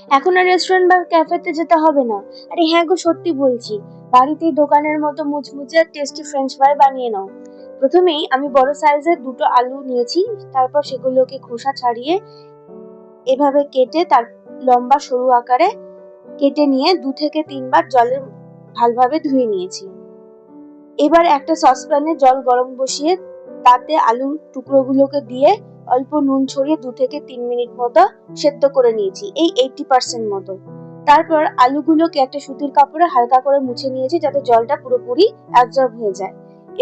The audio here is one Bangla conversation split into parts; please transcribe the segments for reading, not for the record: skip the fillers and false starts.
এখন আর রেস্টুরেন্ট বা ক্যাফেতে যেতে হবে না। আরে হ্যাঁ গো, সত্যি বলছি, বাড়িতেই দোকানের মতো মুচমুচে আর টেস্টি ফ্রেঞ্চ ফ্রাই বানিয়ে নাও। প্রথমেই আমি বড় সাইজের দুটো আলু নিয়েছি, তারপর সেগুলোকে খোসা ছাড়িয়ে এভাবে কেটে তার লম্বা সরু আকারে কেটে নিয়ে 2 থেকে 3 বার জলে ভালোভাবে ধুয়ে নিয়েছি। এবার একটা সসপ্যানে জল গরম বসিয়ে তাতে আলুর টুকরোগুলোকে দিয়ে অল্প নুন ছড়িয়ে 2 থেকে 3 মিনিট মতো সেদ্ধ করে নিয়েছি, এই 80% মতো। তারপর আলুগুলোকে একটা সুতির কাপড়ে হালকা করে মুছে নিয়েছি যাতে জলটা পুরোপুরি অ্যাবজর্ব হয়ে যায়।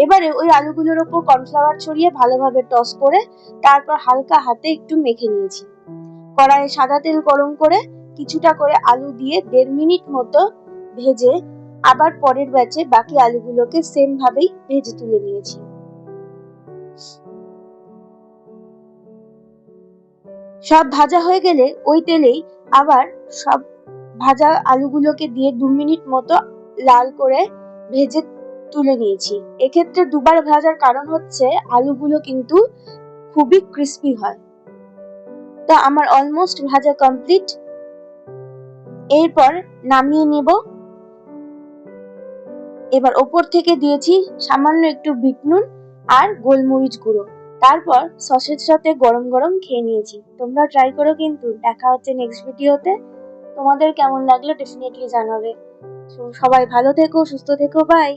এবারে ওই আলুগুলোর ওপর কর্নফ্লাওয়ার ছড়িয়ে ভালোভাবে টস করে তারপর হালকা হাতে একটু মেখে নিয়েছি। কড়াইয়ে সাদা তেল গরম করে কিছুটা করে আলু দিয়ে 1.5 মিনিট মতো ভেজে আবার পরের ব্যাচে বাকি আলুগুলোকে সেম ভাবেই ভেজে তুলে নিয়েছি। সব ভাজা হয়ে গেলে ওই তেলেই আবার সব ভাজা আলুগুলোকে দিয়ে 2 মিনিট মতো লাল করে ভেজে তুলে নিয়েছি। এক্ষেত্রে দুবার ভাজার কারণ হচ্ছে আলুগুলো কিন্তু খুবই ক্রিস্পি হয়। তো আমার অলমোস্ট ভাজা কমপ্লিট। এরপর নামিয়ে নেব। এবার ওপর থেকে দিয়েছি সামান্য একটু বিট নুন আর গোলমরিচ গুঁড়ো। তারপর সসের সাথে গরম গরম খেয়ে নিয়েছি। তোমরা ট্রাই করো কিন্তু। দেখা হচ্ছে নেক্সট ভিডিওতে। তোমাদের কেমন লাগলো ডেফিনেটলি জানাবে। সবাই ভালো থেকো, সুস্থ থেকো, বাই।